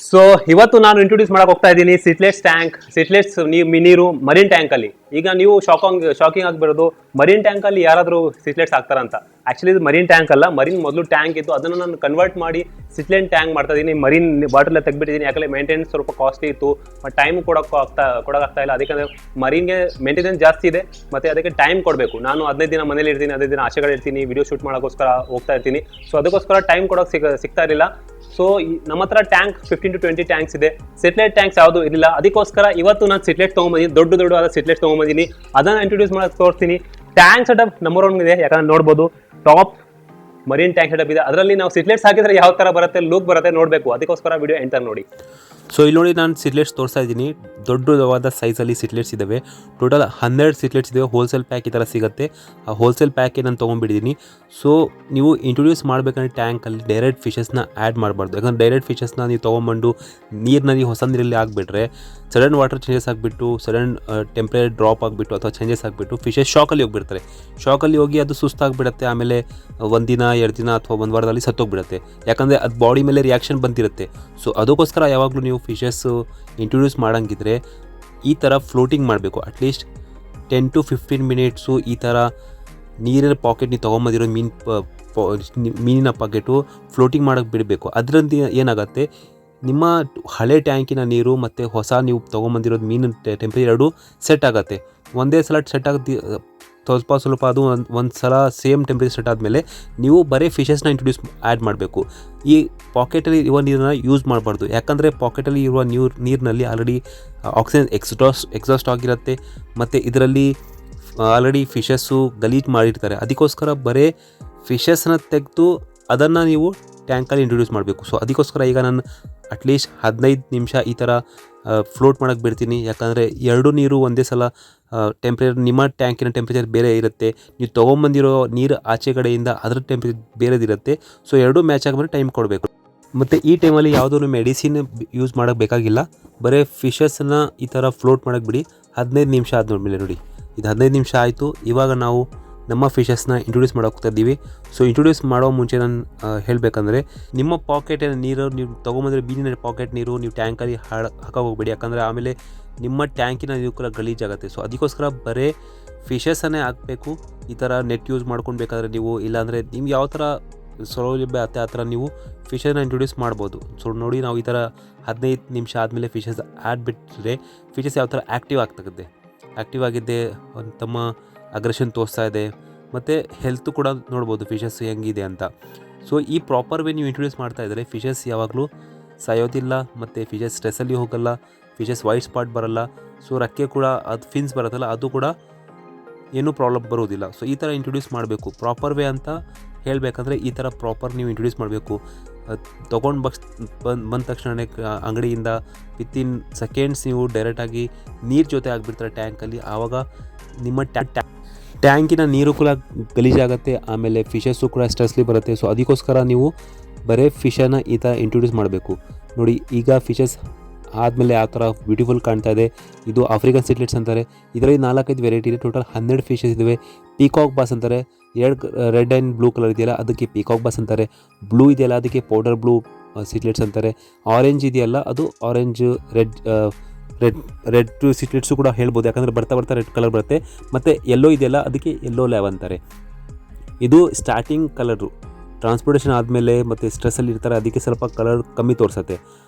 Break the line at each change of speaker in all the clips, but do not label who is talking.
So ಇವತ್ತು ನಾನು introduce ಮಾಡಕ್ ಹೋಗ್ತಾ ಇದ್ದೀನಿ ಸಿಟ್ಲೆಟ್ಸ್ ಟ್ಯಾಂಕ್. ಸಿಟ್ಲೆಟ್ಸ್ ನೀರು ಮರೀನ್ ಟ್ಯಾಂಕ್ ಅಲ್ಲಿ. ಈಗ ನೀವು ಶಾಕಿಂಗ್ ಆಗಿಬಿಡೋದು, ಮರೀನ್ ಟ್ಯಾಂಕ್ ಅಲ್ಲಿ ಯಾರಾದರೂ ಸಿಟ್ಲೆಟ್ಸ್ ಹಾಕ್ತಾರಂತ. ಆಕ್ಚುಲಿ ಇದು ಮರೀನ್ ಟ್ಯಾಂಕ್ ಅಲ್ಲ, ಮರೀನ್ ಮೊದಲು ಟ್ಯಾಂಕ್ ಇತ್ತು, ಅದನ್ನು ನಾನು ಕನ್ವರ್ಟ್ ಮಾಡಿ ಸಿಟ್ಲೆಟ್ ಟ್ಯಾಂಕ್ ಮಾಡ್ತಾ ಇದ್ದೀನಿ. ಮರೀನ್ ಬಾಟಲ್ ತೆಗ್ಬಿಟ್ಟಿದ್ದೀನಿ, ಯಾಕಂದ್ರೆ ಮೇಂಟೆನೆನ್ಸ್ ಸ್ವಲ್ಪ ಕಾಸ್ಟ್ಲಿ ಇತ್ತು, ಟೈಮ್ ಕೊಡೋಕ್ಕಾಗ್ತಾ ಇಲ್ಲ. ಅದಕ್ಕೆ ಮರೀನ್ಗೆ ಮೇಂಟೆನೆನ್ಸ್ ಜಾಸ್ತಿ ಇದೆ, ಮತ್ತೆ ಅದಕ್ಕೆ ಟೈಮ್ ಕೊಡಬೇಕು. ನಾನು 15 ದಿನ ಮನೇಲಿ ಇರ್ತೀನಿ, 15 ದಿನ ಆಚೆಗಡೆ ಇರ್ತೀನಿ, ವಿಡಿಯೋ ಶೂಟ್ ಮಾಡೋಕ್ಕೋಸ್ಕರ ಹೋಗ್ತಾ ಇರ್ತೀನಿ. ಸೊ ಅದಕ್ಕೋಸ್ಕರ ಟೈಮ್ ಕೊಡೋಕೆ ಸಿಗ್ತಾ ಇರಲಿಲ್ಲ. ಸೊ ನಮ್ಮ ಹತ್ರ ಟ್ಯಾಂಕ್ 15 to 20 ಟ್ಯಾಂಕ್ಸ್ ಇದೆ. ಸಿಟ್ಲೆಟ್ ಟ್ಯಾಂಕ್ಸ್ ಯಾವುದು ಇರಲಿಲ್ಲ, ಅದಕ್ಕೋಸ್ಕರ ಇವತ್ತು ನಾನು ಸಿಟ್ಲೆಟ್ ತೊಗೊಂಬಂದಿದ್ದೀನಿ. ದೊಡ್ಡದಾದ ಸಿಟ್ಲೆಟ್ ತೊಗೊಂಬಂದಿದ್ದೀನಿ, ಅದನ್ನು ಇಂಟ್ರೊಡ್ಯೂಸ್ ಮಾಡೋಕೆ ತೋರಿಸ್ತೀನಿ. ಟ್ಯಾಂಕ್ ಸೆಟಪ್ ನಂಬರ್ 1 ಇದೆ, ಯಾಕಂದ್ರೆ ನೋಡ್ಬೋದು ಟಾಪ್ ಮರೀನ್ ಟ್ಯಾಂಕ್ ಸೆಟಪ್ ಇದೆ. ಅದರಲ್ಲಿ ನಾವು ಸಿಟ್ಲೆಟ್ಸ್ ಹಾಕಿದ್ರೆ ಯಾವ ಥರ ಬರುತ್ತೆ, ಲುಕ್ ಬರುತ್ತೆ ನೋಡಬೇಕು. ಅದಕ್ಕೋಸ್ಕರ ವಿಡಿಯೋ ಎಂಟರ್ ನೋಡಿ.
ಸೊ ಇಲ್ಲಿ ನೋಡಿ, ನಾನು ಸಿಟ್ಲೆಟ್ಸ್ ತೋರಿಸ್ತಾ ಇದ್ದೀನಿ. ದೊಡ್ಡದಾದ ಸೈಜಲ್ಲಿ ಸಿಟ್ಲೆಟ್ಸ್ ಇದ್ದಾವೆ. ಟೋಟಲ್ 12 ಸಿಟ್ಲೆಟ್ಸ್ ಇದ್ದಾವೆ. ಹೋಲ್ಸೇಲ್ ಪ್ಯಾಕ್ ಈ ಥರ ಸಿಗುತ್ತೆ. ಆ ಹೋಲ್ಸೇಲ್ ಪ್ಯಾಕೆ ನಾನು ತೊಗೊಂಡ್ಬಿಟ್ಟಿದ್ದೀನಿ. ಸೊ ನೀವು ಇಂಟ್ರೊಡ್ಯೂಸ್ ಮಾಡಬೇಕಂದ್ರೆ ಟ್ಯಾಂಕಲ್ಲಿ ಡೈರೆಕ್ಟ್ ಫಿಶಸ್ನ ಆ್ಯಡ್ ಮಾಡಬಾರ್ದು. ಯಾಕಂದರೆ ಡೈರೆಕ್ಟ್ ಫಿಶಸ್ನ ನೀವು ತೊಗೊಂಬಂದು ನೀರಿನಲ್ಲಿ ಹೊಸ ನೀರಲ್ಲಿ ಹಾಕ್ಬಿಟ್ರೆ ಸಡನ್ ವಾಟರ್ ಚೇಂಜಸ್ ಆಗಿಬಿಟ್ಟು, ಸಡನ್ ಟೆಂಪ್ರೇಚರ್ ಡ್ರಾಪ್ ಆಗಿಬಿಟ್ಟು ಅಥವಾ ಚೇಂಜಸ್ ಆಗಿಬಿಟ್ಟು ಫಿಶಸ್ ಶಾಕಲ್ಲಿ ಹೋಗಿಬಿಡ್ತಾರೆ. ಶಾಕಲ್ಲಿ ಹೋಗಿ ಅದು ಸುಸ್ತಾಗಿಬಿಡುತ್ತೆ. ಆಮೇಲೆ 1 ದಿನ 2 ದಿನ ಅಥವಾ 1 ವಾರದಲ್ಲಿ ಸತ್ತೋಗ್ಬಿಡುತ್ತೆ. ಯಾಕಂದರೆ ಅದು ಬಾಡಿ ಮೇಲೆ ರಿಯಾಕ್ಷನ್ ಬಂದಿರುತ್ತೆ. ಸೊ ಅದಕ್ಕೋಸ್ಕರ ಯಾವಾಗಲೂ ನೀವು ಫಿಶಸ್ಸು ಇಂಟ್ರೊಡ್ಯೂಸ್ ಮಾಡೋಂಗಿದ್ರೆ ಈ ಥರ ಫ್ಲೋಟಿಂಗ್ ಮಾಡಬೇಕು. ಅಟ್ಲೀಸ್ಟ್ 10 to 15 ಮಿನಿಟ್ಸು ಈ ಥರ ನೀರಿನ ಪಾಕೆಟ್ ನೀವು ತೊಗೊಂಬಂದಿರೋ ಮೀನಿನ ಪಾಕೆಟು ಫ್ಲೋಟಿಂಗ್ ಮಾಡೋಕ್ಕೆ ಬಿಡಬೇಕು. ಅದರಿಂದ ಏನಾಗುತ್ತೆ, ನಿಮ್ಮ ಹಳೆ ಟ್ಯಾಂಕಿನ ನೀರು ಮತ್ತು ಹೊಸ ನೀವು ತೊಗೊಂಬಂದಿರೋದು ಮೀನಿನ ಟೆಂಪ್ರೇಚರ್ ಎರಡೂ ಸೆಟ್ ಆಗುತ್ತೆ. ಒಂದೇ ಸಲ ಸೆಟ್ ಆಗುತ್ತೆ, ಸ್ವಲ್ಪ ಅದು ಒಂದು ಸಲ ಸೇಮ್ ಟೆಂಪ್ರೇಚರ್ ಸೆಟ್ ಆದಮೇಲೆ ನೀವು ಬರೀ ಫಿಶಸ್ನ ಇಂಟ್ರೊಡ್ಯೂಸ್ ಆ್ಯಡ್ ಮಾಡಬೇಕು. ಈ ಪಾಕೆಟಲ್ಲಿ ಇರುವ ನೀರನ್ನ ಯೂಸ್ ಮಾಡಬಾರ್ದು. ಯಾಕಂದರೆ ಪಾಕೆಟಲ್ಲಿ ಇರುವ ನೀರಿನಲ್ಲಿ ಆಲ್ರೆಡಿ ಆಕ್ಸಿಜನ್ ಎಕ್ಸಾಸ್ಟ್ ಆಗಿರುತ್ತೆ, ಮತ್ತು ಇದರಲ್ಲಿ ಆಲ್ರೆಡಿ ಫಿಶಸ್ಸು ಗಲೀಜು ಮಾಡಿರ್ತಾರೆ. ಅದಕ್ಕೋಸ್ಕರ ಬರೀ ಫಿಶಸ್ನ ತೆಗೆದು ಅದನ್ನು ನೀವು ಟ್ಯಾಂಕಲ್ಲಿ ಇಂಟ್ರೊಡ್ಯೂಸ್ ಮಾಡಬೇಕು. ಸೊ ಅದಕ್ಕೋಸ್ಕರ ಈಗ ನಾನು ಅಟ್ಲೀಸ್ಟ್ 15 ನಿಮಿಷ ಈ ಥರ ಫ್ಲೋಟ್ ಮಾಡೋಕ್ಕೆ ಬಿಡ್ತೀನಿ. ಯಾಕಂದರೆ ಎರಡು ನೀರು ಒಂದೇ ಸಲ ಟೆಂಪ್ರೇಚರ್, ನಿಮ್ಮ ಟ್ಯಾಂಕಿನ ಟೆಂಪ್ರೇಚರ್ ಬೇರೆ ಇರುತ್ತೆ, ನೀವು ತೊಗೊಂಬಂದಿರೋ ನೀರು ಆಚೆ ಕಡೆಯಿಂದ ಅದರ ಟೆಂಪ್ರೇಚರ್ ಬೇರೆದಿರುತ್ತೆ. ಸೊ ಎರಡೂ ಮ್ಯಾಚ್ ಆಗಿದ್ರೆ ಟೈಮ್ ಕೊಡಬೇಕು. ಮತ್ತು ಈ ಟೈಮಲ್ಲಿ ಯಾವುದೂ ಮೆಡಿಸಿನ್ ಯೂಸ್ ಮಾಡೋಕ್ಕೆ ಬೇಕಾಗಿಲ್ಲ. ಬರೀ ಫಿಶಸ್ನ ಈ ಥರ ಫ್ಲೋಟ್ ಮಾಡೋಕ್ಕೆ ಬಿಡಿ. 15 ನಿಮಿಷ ಆದಮೇಲೆ ನೋಡಿ, ಇದು 15 ನಿಮಿಷ ಆಯಿತು. ಇವಾಗ ನಾವು ನಮ್ಮ ಫಿಶಸ್ನ ಇಂಟ್ರೊಡ್ಯೂಸ್ ಮಾಡೋಗ್ತಾ ಇದ್ದೀವಿ. ಸೊ ಇಂಟ್ರೊಡ್ಯೂಸ್ ಮಾಡೋ ಮುಂಚೆ ನಾನು ಹೇಳಬೇಕಂದ್ರೆ, ನಿಮ್ಮ ಪಾಕೆಟಿನ ನೀರು ನೀವು ತೊಗೊಂಬಂದ್ರೆ ಬೀನಿನ ಪಾಕೆಟ್ ನೀರು ನೀವು ಟ್ಯಾಂಕಲ್ಲಿ ಹಾಕೋಕೆ ಹೋಗ್ಬೇಡಿ. ಯಾಕಂದರೆ ಆಮೇಲೆ ನಿಮ್ಮ ಟ್ಯಾಂಕಿನ ನೀರು ಕೂಡ ಗಲೀಜಾಗುತ್ತೆ. ಸೊ ಅದಕ್ಕೋಸ್ಕರ ಬರೀ ಫಿಶಸ್ಸನ್ನೇ ಹಾಕಬೇಕು. ಈ ಥರ ನೆಟ್ ಯೂಸ್ ಮಾಡ್ಕೊಳ್ಬೇಕಾದ್ರೆ ನೀವು, ಇಲ್ಲಾಂದರೆ ನಿಮ್ಗೆ ಯಾವ ಥರ ಸೌಲಭ್ಯ ಆಗುತ್ತೆ ಆ ಥರ ನೀವು ಫಿಶನ್ನು ಇಂಟ್ರೊಡ್ಯೂಸ್ ಮಾಡ್ಬೋದು. ಸೊ ನೋಡಿ, ನಾವು ಈ ಥರ 15 ನಿಮಿಷ ಆದಮೇಲೆ ಫಿಶಸ್ ಆ್ಯಡ್ ಬಿಟ್ಟರೆ ಫಿಶಸ್ ಯಾವ ಥರ ಆ್ಯಕ್ಟಿವ್ ಆಗಿದ್ದೆ, ತಮ್ಮ ಅಗ್ರೆಷನ್ ತೋರಿಸ್ತಾ ಇದೆ, ಮತ್ತು ಹೆಲ್ತು ಕೂಡ ನೋಡ್ಬೋದು ಫಿಶಸ್ ಹೆಂಗಿದೆ ಅಂತ. ಸೊ ಈ ಪ್ರಾಪರ್ ವೇ ನೀವು ಇಂಟ್ರೊಡ್ಯೂಸ್ ಮಾಡ್ತಾ ಇದ್ದರೆ ಫಿಶಸ್ ಯಾವಾಗಲೂ ಸಾಯೋದಿಲ್ಲ, ಮತ್ತು ಫಿಶಸ್ ಸ್ಟ್ರೆಸ್ಸಲ್ಲಿ ಹೋಗಲ್ಲ, ಫಿಶಸ್ ವೈಟ್ ಸ್ಪಾಟ್ ಬರಲ್ಲ. ಸೊ ರೆಕ್ಕೆ ಕೂಡ ಅದು ಫಿನ್ಸ್ ಬರುತ್ತಲ್ಲ, ಅದು ಕೂಡ ಏನೂ ಪ್ರಾಬ್ಲಮ್ ಬರೋದಿಲ್ಲ. ಸೊ ಈ ಥರ ಇಂಟ್ರೊಡ್ಯೂಸ್ ಮಾಡಬೇಕು. ಪ್ರಾಪರ್ ವೇ ಅಂತ ಹೇಳಬೇಕಂದ್ರೆ ಈ ಥರ ಪ್ರಾಪರ್ ನೀವು ಇಂಟ್ರೊಡ್ಯೂಸ್ ಮಾಡಬೇಕು. ತೊಗೊಂಡು ಬಂದ ತಕ್ಷಣವೇ ಅಂಗಡಿಯಿಂದ ವಿತಿನ್ ಸೆಕೆಂಡ್ಸ್ ನೀವು ಡೈರೆಕ್ಟಾಗಿ ನೀರು ಜೊತೆ ಆಗಿಬಿಡ್ತಾರೆ ಟ್ಯಾಂಕಲ್ಲಿ. ಆವಾಗ ನಿಮ್ಮ ಟ್ಯಾಂಕಿನ ನೀರು ಕೂಡ ಗಲೀಜಾಗುತ್ತೆ, ಆಮೇಲೆ ಫಿಶಸ್ಸು ಕೂಡ ಸ್ಟ್ರೆಸ್ಲಿ ಬರುತ್ತೆ. ಸೊ ಅದಕ್ಕೋಸ್ಕರ ನೀವು ಬರೀ ಫಿಶನ್ನು ಈ ಥರ ಇಂಟ್ರೊಡ್ಯೂಸ್ ಮಾಡಬೇಕು. ನೋಡಿ, ಈಗ ಫಿಶಸ್ ಆದಮೇಲೆ ಯಾವ ಥರ ಬ್ಯೂಟಿಫುಲ್ ಕಾಣ್ತಾ ಇದೆ. ಇದು ಆಫ್ರಿಕನ್ ಸಿಟ್ಲೆಟ್ಸ್ ಅಂತಾರೆ. ಇದರಲ್ಲಿ 4-5 ವೆರೈಟಿ ಇದೆ. ಟೋಟಲ್ 12 ಫಿಶಸ್ ಇದ್ದಾವೆ. ಪೀಕಾಕ್ ಬಾಸ್ ಅಂತಾರೆ. 2 ರೆಡ್ ಆ್ಯಂಡ್ ಬ್ಲೂ ಕಲರ್ ಇದೆಯಲ್ಲ ಅದಕ್ಕೆ ಪೀಕಾಕ್ ಬಾಸ್ ಅಂತಾರೆ. ಬ್ಲೂ ಇದೆಯಲ್ಲ ಅದಕ್ಕೆ ಪೌಡರ್ ಬ್ಲೂ ಸಿಟ್ಲೆಟ್ಸ್ ಅಂತಾರೆ. ಆರೆಂಜ್ ಇದೆಯಲ್ಲ ಅದು ಆರೆಂಜ್ ರೆಡ್ ಸಿಟ್ಲೆಟ್ಸು ಕೂಡ ಹೇಳ್ಬೋದು. ಯಾಕಂದರೆ ಬರ್ತಾ ರೆಡ್ ಕಲರ್ ಬರುತ್ತೆ. ಮತ್ತು ಯೆಲ್ಲೋ ಇದೆಯಲ್ಲ ಅದಕ್ಕೆ ಯೆಲ್ಲೋ ಲ್ಯಾವ್ ಅಂತಾರೆ. ಇದು ಸ್ಟಾರ್ಟಿಂಗ್ ಕಲರು. ಟ್ರಾನ್ಸ್ಪೋರ್ಟೇಷನ್ ಆದಮೇಲೆ ಮತ್ತು ಸ್ಟ್ರೆಸ್ಸಲ್ಲಿ ಇರ್ತಾರೆ, ಅದಕ್ಕೆ ಸ್ವಲ್ಪ ಕಲರ್ ಕಮ್ಮಿ ತೋರಿಸುತ್ತೆ.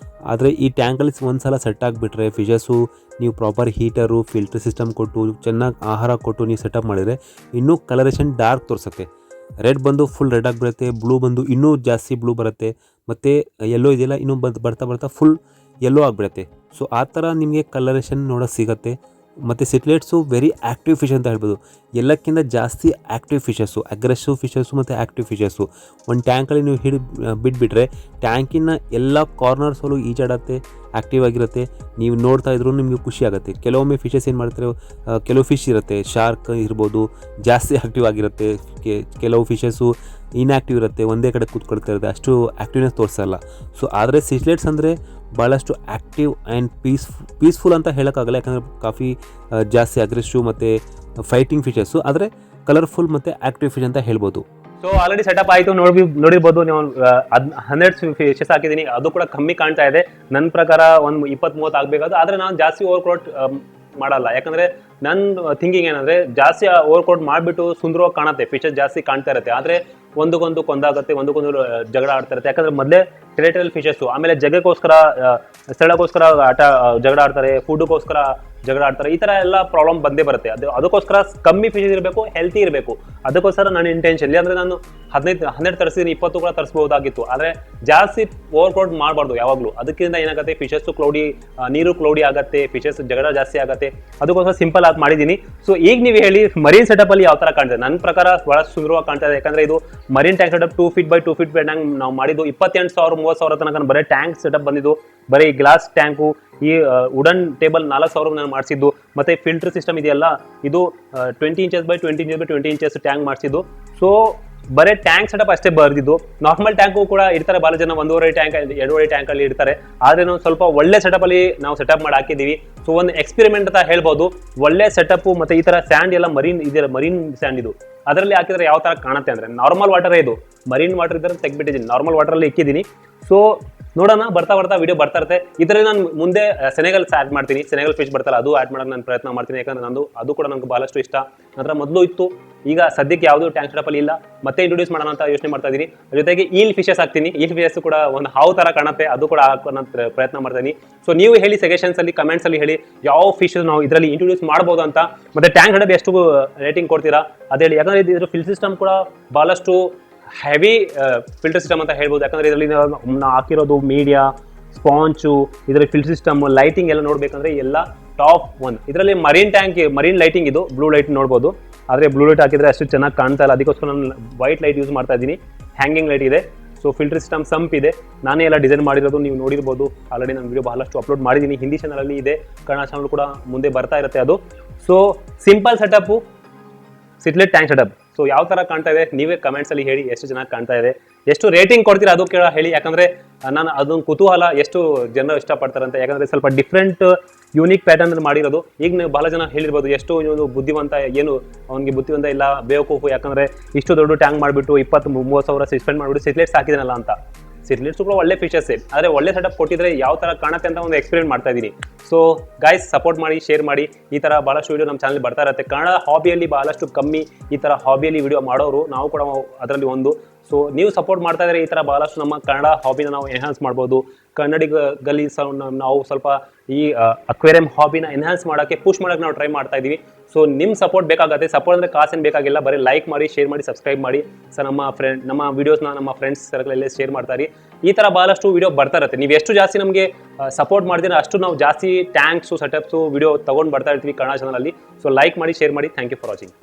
ಆದರೆ ಈ ಟ್ಯಾಂಕಲ್ಲಿ ಒಂದು ಸಲ ಸೆಟ್ ಆಗಿಬಿಟ್ರೆ ಫಿಶಸ್ಸು ನೀವು ಪ್ರಾಪರ್ ಹೀಟರು, ಫಿಲ್ಟರ್ ಸಿಸ್ಟಮ್ ಕೊಟ್ಟು, ಚೆನ್ನಾಗಿ ಆಹಾರ ಕೊಟ್ಟು ನೀವು ಸೆಟಪ್ ಮಾಡಿದರೆ ಇನ್ನೂ ಕಲರೇಷನ್ ಡಾರ್ಕ್ ತೋರಿಸುತ್ತೆ. ರೆಡ್ ಬಂದು ಫುಲ್ ರೆಡ್ ಆಗಿಬಿಡುತ್ತೆ, ಬ್ಲೂ ಬಂದು ಇನ್ನೂ ಜಾಸ್ತಿ ಬ್ಲೂ ಬರುತ್ತೆ, ಮತ್ತು ಯೆಲ್ಲೋ ಇದೆಯಲ್ಲ ಇನ್ನೂ ಬರ್ತಾ ಫುಲ್ ಯೆಲ್ಲೋ ಆಗಿಬಿಡುತ್ತೆ. ಸೊ ಆ ಥರ ನಿಮಗೆ ಕಲರೇಷನ್ ನೋಡೋಕ್ಕೆ ಸಿಗುತ್ತೆ. ಮತ್ತು ಸಿಟ್ಲೆಟ್ಸು ವೆರಿ ಆ್ಯಕ್ಟಿವ್ ಫಿಶ್ ಅಂತ ಹೇಳ್ಬೋದು. ಎಲ್ಲಕ್ಕಿಂತ ಜಾಸ್ತಿ ಆ್ಯಕ್ಟಿವ್ ಫಿಶಸ್ಸು, ಅಗ್ರೆಸಿವ್ ಫಿಶಸ್ಸು ಮತ್ತು ಆ್ಯಕ್ಟಿವ್ ಫಿಶಸ್ಸು. ಒಂದು ಟ್ಯಾಂಕಲ್ಲಿ ನೀವು ಬಿಟ್ಬಿಟ್ರೆ ಟ್ಯಾಂಕಿನ ಎಲ್ಲ ಕಾರ್ನರ್ಸಲ್ಲೂ ಈಜಾಡತ್ತೆ, ಆ್ಯಕ್ಟಿವ್ ಆಗಿರುತ್ತೆ. ನೀವು ನೋಡ್ತಾ ಇದ್ರೂ ನಿಮಗೆ ಖುಷಿ ಆಗುತ್ತೆ. ಕೆಲವೊಮ್ಮೆ ಫಿಶಸ್ ಏನು ಮಾಡ್ತಾರೆ, ಕೆಲವು ಫಿಶ್ ಇರುತ್ತೆ, ಶಾರ್ಕ್ ಇರ್ಬೋದು, ಜಾಸ್ತಿ ಆ್ಯಕ್ಟಿವ್ ಆಗಿರುತ್ತೆ. ಕೆಲವು ಫಿಶಸ್ಸು ಇನ್ಆ್ಯಕ್ಟಿವ್ ಇರುತ್ತೆ, ಒಂದೇ ಕಡೆ ಕೂತ್ಕೊಳ್ತಾ ಇರುತ್ತೆ, ಅಷ್ಟು ಆ್ಯಕ್ಟಿವ್ನೆಸ್ ತೋರಿಸಲ್ಲ. ಸೊ ಆದರೆ ಸಿಟ್ಲೆಟ್ಸ್ ಅಂದರೆ ಭಾಳಷ್ಟು ಆ್ಯಕ್ಟಿವ್ ಆ್ಯಂಡ್ ಪೀಸ್ಫುಲ್ ಅಂತ ಹೇಳೋಕ್ಕಾಗಲ್ಲ. ಯಾಕಂದರೆ ಕಾಫಿ ಜಾಸ್ತಿ ಅಗ್ರೆಸಿವ್ ಮತ್ತು ಫೈಟಿಂಗ್ ಫಿಶಸ್ಸು, ಆದರೆ ಕಲರ್ಫುಲ್ ಮತ್ತು ಆ್ಯಕ್ಟಿವ್ ಫಿಶ್ ಅಂತ ಹೇಳ್ಬೋದು.
ಸೊ ಆಲ್ರೆಡಿ ಸೆಟಪ್ ಆಯಿತು, ನೋಡಿರ್ಬೋದು ನೀವು. 12 ಫಿಶಸ್ ಹಾಕಿದ್ದೀನಿ, ಅದು ಕೂಡ ಕಮ್ಮಿ ಕಾಣ್ತಾ ಇದೆ. ನನ್ನ ಪ್ರಕಾರ ಒಂದು 20-30 ಆಗಬೇಕಾದ್ರು. ಆದರೆ ನಾನು ಜಾಸ್ತಿ ಓವರ್ಕ್ರೌಡ್ ಮಾಡಲ್ಲ, ಯಾಕಂದರೆ ನನ್ನ ಥಿಂಕಿಂಗ್ ಏನಂದರೆ ಜಾಸ್ತಿ ಓವರ್ಕ್ರೌಡ್ ಮಾಡಿಬಿಟ್ಟು ಸುಂದರವಾಗಿ ಕಾಣುತ್ತೆ, ಫಿಶಸ್ ಜಾಸ್ತಿ ಕಾಣ್ತಾ ಇರುತ್ತೆ. ಆದರೆ ಒಂದಕ್ಕೊಂದು ಕೊಂದಾಗುತ್ತೆ, ಒಂದಕ್ಕೊಂದು ಜಗಳ ಆಡ್ತಾ ಇರುತ್ತೆ. ಯಾಕಂದರೆ ಮೊದಲೇ ಟೆರಿಟರಿಯಲ್ ಫಿಶಸ್ಸು, ಆಮೇಲೆ ಜಗಕ್ಕೋಸ್ಕರ ಸ್ಥಳಕ್ಕೋಸ್ಕರ ಜಗಳ ಆಡ್ತಾರೆ, ಫುಡ್ಗೋಸ್ಕರ ಜಗಳ ಆಡ್ತಾರೆ. ಈ ಥರ ಎಲ್ಲ ಪ್ರಾಬ್ಲಮ್ ಬಂದೇ ಬರುತ್ತೆ. ಅದಕ್ಕೋಸ್ಕರ ಕಮ್ಮಿ ಫಿಶಸ್ ಇರಬೇಕು, ಹೆಲ್ತಿ ಇರಬೇಕು. ಅದಕ್ಕೋಸ್ಕರ ನನ್ನ ಇಂಟೆನ್ಷನ್ ಅಂದರೆ ನಾನು 12 ತರಿಸಿದ್ದೀನಿ, 20 ಕೂಡ ತರಿಸ್ಬೋದಾಗಿತ್ತು. ಆದರೆ ಜಾಸ್ತಿ ಓವರ್ಕ್ರೌಡ್ ಮಾಡಬಾರ್ದು ಯಾವಾಗಲೂ. ಅದಕ್ಕಿಂತ ಏನಾಗುತ್ತೆ, ಫಿಶಸ್ಸು ಕ್ಲೌಡಿ, ನೀರು ಕ್ಲೌಡಿ ಆಗುತ್ತೆ, ಫಿಶಸ್ ಜಗಳ ಜಾಸ್ತಿ ಆಗುತ್ತೆ. ಅದಕ್ಕೋಸ್ಕರ ಸಿಂಪಲ್ ಆಗಿ ಮಾಡಿದ್ದೀನಿ. ಸೊ ಈಗ ನೀವು ಹೇಳಿ ಮರೀನ್ ಸೆಟಪಲ್ಲಿ ಯಾವ ಥರ ಕಾಣ್ತದೆ? ನನ್ನ ಪ್ರಕಾರ ಭಾಳ ಸುಂದರವಾಗಿ ಕಾಣ್ತಾ ಇದೆ. ಯಾಕಂದರೆ ಇದು marine tank setup 2 feet by 2 feet tank ನಾವು ಮಾಡಿದ್ದು 28,000-30,000 ತನಕ ಬರೀ ಟ್ಯಾಂಕ್ ಸೆಟಪ್ ಬಂದಿದ್ದು. ಬರೀ ಗ್ಲಾಸ್ ಟ್ಯಾಂಕು, ಈ ವುಡನ್ ಟೇಬಲ್ 4,000 ನಾನು ಮಾಡಿಸಿದ್ದು. ಮತ್ತು ಫಿಲ್ಟರ್ ಸಿಸ್ಟಮ್ ಇದೆಯಲ್ಲ, ಇದು 20 inches by 20 inches by 20 inches tank ಮಾಡಿಸಿದ್ದು. ಸೊ ಬರೀ ಟ್ಯಾಂಕ್ ಸೆಟಪ್ ಅಷ್ಟೇ ಬರ್ದಿದ್ದು. ನಾರ್ಮಲ್ ಟ್ಯಾಂಕು ಕೂಡ ಇರ್ತಾರೆ ಭಾಳ ಜನ, 1.5 ಟ್ಯಾಂಕ್ 2.5 ಟ್ಯಾಂಕಲ್ಲಿ ಇರ್ತಾರೆ. ಆದರೆ ನಾವು ಸ್ವಲ್ಪ ಒಳ್ಳೆ ಸೆಟಪಲ್ಲಿ ನಾವು ಸೆಟಪ್ ಮಾಡಿ ಹಾಕಿದ್ದೀವಿ. ಸೊ ಒಂದು ಎಕ್ಸ್ಪೆರಿಮೆಂಟ್ ಅಂತ ಹೇಳ್ಬೋದು. ಒಳ್ಳೆ ಸೆಟಪ್ಪು. ಮತ್ತು ಈ ಥರ ಸ್ಯಾಂಡ್ ಎಲ್ಲ ಮರೀನ್ ಸ್ಯಾಂಡ್ ಇದು, ಅದರಲ್ಲಿ ಹಾಕಿದ್ರೆ ಯಾವ ಥರ ಕಾಣುತ್ತೆ ಅಂದರೆ, ನಾರ್ಮಲ್ ವಾಟರೇ ಇದು. ಮರೀನ್ ವಾಟರ್ ಇದ್ದರೆ ತೆಗ್ಬಿಟ್ಟಿದ್ದೀನಿ, ನಾರ್ಮಲ್ ವಾಟರಲ್ಲಿ ಇಕ್ಕಿದ್ದೀನಿ. ಸೊ ನೋಡೋಣ, ಬರ್ತಾ ವಿಡಿಯೋ ಬರ್ತಾ ಇರುತ್ತೆ. ಇದರಲ್ಲಿ ನಾನು ಮುಂದೆ ಸೆನೆಗಲ್ ಆ್ಯಡ್ ಮಾಡ್ತೀನಿ, ಸೆನೆಗಲ್ ಫಿಶ್ ಬರ್ತಾರೆ, ಅದು ಆ್ಯಡ್ ಮಾಡೋಕ್ಕೆ ನಾನು ಪ್ರಯತ್ನ ಮಾಡ್ತೀನಿ. ಯಾಕಂದರೆ ಅದು ಕೂಡ ನನಗೆ ಭಾಳಷ್ಟು ಇಷ್ಟ. ನಂತರ ಮೊದಲು ಇತ್ತು, ಈಗ ಸದ್ಯಕ್ಕೆ ಯಾವುದೂ ಟ್ಯಾಂಕ್ ಸೆಟಪಲ್ಲಿ ಇಲ್ಲ. ಮತ್ತೆ ಇಂಟ್ರೊಡ್ಯೂಸ್ ಮಾಡೋಣ ಅಂತ ಯೋಚನೆ ಮಾಡ್ತಾ ಇದ್ದೀನಿ. ಜೊತೆಗೆ ಈಲ್ ಫಿಶಸ್ ಹಾಕ್ತೀನಿ. ಈಲ್ ಫಿಶಸ್ ಕೂಡ ಒಂದು ಹಾವು ಥರ ಕಾಣುತ್ತೆ, ಅದು ಕೂಡ ಹಾಕೋಣ ಪ್ರಯತ್ನ ಮಾಡ್ತಾ ಇದ್ದೀನಿ. ಸೊ ನೀವು ಹೇಳಿ ಸಜೆಷನ್ಸಲ್ಲಿ, ಕಮೆಂಟ್ಸಲ್ಲಿ ಹೇಳಿ ಯಾವ ಫಿಶ್ ನಾವು ಇದರಲ್ಲಿ ಇಂಟ್ರೊಡ್ಯೂಸ್ ಮಾಡ್ಬೋದು ಅಂತ. ಮತ್ತು ಟ್ಯಾಂಕ್ ಸೆಟಪ್ ಎಷ್ಟು ರೇಟಿಂಗ್ ಕೊಡ್ತೀರಾ ಅದು ಹೇಳಿ. ಯಾಕಂದರೆ ಇದ್ರ ಫಿಲ್ ಸಿಸ್ಟಮ್ ಕೂಡ ಭಾಳಷ್ಟು ಹೆವಿ ಫಿಲ್ಟರ್ ಸಿಸ್ಟಮ್ ಅಂತ ಹೇಳ್ಬೋದು. ಯಾಕಂದರೆ ಇದರಲ್ಲಿ ನಾವು ಹಾಕಿರೋದು ಮೀಡಿಯಾ, ಸ್ಪಾಂಚು, ಇದರಲ್ಲಿ ಫಿಲ್ಟರ್ ಸಿಸ್ಟಮ್, ಲೈಟಿಂಗ್ ಎಲ್ಲ ನೋಡಬೇಕಂದ್ರೆ ಎಲ್ಲ ಟಾಪ್ 1. ಇದರಲ್ಲಿ ಮರೀನ್ ಲೈಟಿಂಗ್, ಇದು ಬ್ಲೂ ಲೈಟ್ ನೋಡ್ಬೋದು. ಆದರೆ ಬ್ಲೂ ಲೈಟ್ ಹಾಕಿದರೆ ಅಷ್ಟು ಚೆನ್ನಾಗಿ ಕಾಣ್ತಾ ಇಲ್ಲ. ಅದಕ್ಕೋಸ್ಕರ ನಾನು ವೈಟ್ ಲೈಟ್ ಯೂಸ್ ಮಾಡ್ತಾ ಇದ್ದೀನಿ. ಹ್ಯಾಂಗಿಂಗ್ ಲೈಟ್ ಇದೆ. ಸೊ ಫಿಲ್ಟರ್ ಸಿಸ್ಟಮ್ ಸಂಪ್ ಇದೆ. ನಾನೇ ಎಲ್ಲ ಡಿಸೈನ್ ಮಾಡಿರೋದು, ನೀವು ನೋಡಿರ್ಬೋದು. ಆಲ್ರೆಡಿ ನಾನು ವಿಡಿಯೋ ಬಹಳಷ್ಟು ಅಪ್ಲೋಡ್ ಮಾಡಿದ್ದೀನಿ, ಹಿಂದಿ ಚಾನಲಲ್ಲಿ ಇದೆ, ಕನ್ನಡ ಚಾನಲ್ ಕೂಡ ಮುಂದೆ ಬರ್ತಾ ಇರುತ್ತೆ ಅದು. ಸೊ ಸಿಂಪಲ್ ಸೆಟಪ್ಪು, ಸಿಟ್ಲೆಟ್ ಟ್ಯಾಂಕ್ ಸೆಟಪ್. ಸೊ ಯಾವ ಥರ ಕಾಣ್ತಾ ಇದೆ ನೀವೇ ಕಮೆಂಟ್ಸಲ್ಲಿ ಹೇಳಿ, ಎಷ್ಟು ಚೆನ್ನಾಗಿ ಕಾಣ್ತಾ ಇದೆ, ಎಷ್ಟು ರೇಟಿಂಗ್ ಕೊಡ್ತೀರಾ ಅದು ಕೇಳ ಹೇಳಿ. ಯಾಕಂದರೆ ನಾನು ಅದೊಂದು ಕುತೂಹಲ, ಎಷ್ಟು ಜನರು ಇಷ್ಟಪಡ್ತಾರಂತೆ. ಯಾಕಂದರೆ ಸ್ವಲ್ಪ ಡಿಫ್ರೆಂಟ್ ಯೂನಿಕ್ ಪ್ಯಾಟರ್ನ್ ಮಾಡಿರೋದು. ಈಗ ನೀವು ಭಾಳ ಜನ ಹೇಳಿರ್ಬೋದು, ಎಷ್ಟು ಇವನು ಬುದ್ಧಿವಂತ, ಏನು ಅವ್ನಿಗೆ ಬುದ್ಧಿವಂತ ಇಲ್ಲ, ಬೇವಕೂಫು, ಯಾಕಂದರೆ ಇಷ್ಟು ದೊಡ್ಡ ಟ್ಯಾಂಕ್ ಮಾಡಿಬಿಟ್ಟು 20-30 ಸಾವಿರ ಸ್ಪೆಂಡ್ ಮಾಡಿಬಿಟ್ಟು ಸಿಟ್ಲೆಟ್ಸ್ ಹಾಕಿದನಲ್ಲ ಅಂತ. ಸಿಟ್ಲೆಟ್ಸ್ ಕೂಡ ಒಳ್ಳೆ ಫಿಶಸ್ಸೇ, ಆದರೆ ಒಳ್ಳೆ ಸೆಟಪ್ ಕೊಟ್ಟಿದ್ರೆ ಯಾವ ಥರ ಕಾಣುತ್ತೆ ಅಂತ ಒಂದು ಎಕ್ಸ್ಪೆರಿಮೆಂಟ್ ಮಾಡ್ತಾ ಇದ್ದೀನಿ. ಸೊ ಗೈಸ್, ಸಪೋರ್ಟ್ ಮಾಡಿ, ಶೇರ್ ಮಾಡಿ. ಈ ಥರ ಭಾಳಷ್ಟು ವೀಡಿಯೋ ನಮ್ಮ ಚಾನಲ್ ಬರ್ತಾ ಇರುತ್ತೆ. ಕನ್ನಡ ಹಾಬಿಯಲ್ಲಿ ಭಾಳಷ್ಟು ಕಮ್ಮಿ ಈ ಥರ ಹಾಬಿಯಲ್ಲಿ ವಿಡಿಯೋ ಮಾಡೋರು, ನಾವು ಕೂಡ ಅದರಲ್ಲಿ ಒಂದು. ಸೊ ನೀವು ಸಪೋರ್ಟ್ ಮಾಡ್ತಾ ಇದ್ರೆ ಈ ಥರ ಭಾಳಷ್ಟು ನಮ್ಮ ಕನ್ನಡ ಹಾಬಿನ ನಾವು ಎನ್ಹಾನ್ಸ್ ಮಾಡ್ಬೋದು. ಕನ್ನಡಿಗಲ್ಲಿ ನಾವು ಸ್ವಲ್ಪ ಈ ಅಕ್ವೇರಿಯಂ ಹಾಬಿನ ಎನ್ಹಾನ್ಸ್ ಮಾಡೋಕ್ಕೆ, ಪುಷ್ ಮಾಡೋಕ್ಕೆ ನಾವು ಟ್ರೈ ಮಾಡ್ತಾ ಇದ್ದೀವಿ. ಸೊ ನಿಮ್ಮ ಸಪೋರ್ಟ್ ಬೇಕಾಗುತ್ತೆ. ಸಪೋರ್ಟ್ ಅಂದರೆ ಕಾಸೇನು ಬೇಕಾಗಿಲ್ಲ, ಬರೀ ಲೈಕ್ ಮಾಡಿ, ಶೇರ್ ಮಾಡಿ, ಸಬ್ಸ್ಕ್ರೈಬ್ ಮಾಡಿ. ಸೊ ನಮ್ಮ ವೀಡಿಯೋಸ್ನ ನಮ್ಮ ಫ್ರೆಂಡ್ಸ್ ಸರ್ಕಲಲ್ಲೇ ಶೇರ್ ಮಾಡ್ತಾರೆ. ಈ ಥರ ಭಾಳಷ್ಟು ವೀಡಿಯೋ ಬರ್ತಾ ಇರುತ್ತೆ. ನೀವು ಎಷ್ಟು ಜಾಸ್ತಿ ನಮಗೆ ಸಪೋರ್ಟ್ ಮಾಡ್ತೀರಾ ಅಷ್ಟು ನಾವು ಜಾಸ್ತಿ ಟ್ಯಾಂಕ್ಸು, ಸೆಟಪ್ಸು, ವೀಡಿಯೋ ತೊಗೊಂಡು ಬರ್ತಾ ಇರ್ತೀವಿ ಕನ್ನಡ ಚಾನಲಲ್ಲಿ. ಸೊ ಲೈಕ್ ಮಾಡಿ, ಶೇರ್ ಮಾಡಿ. Thank you for watching.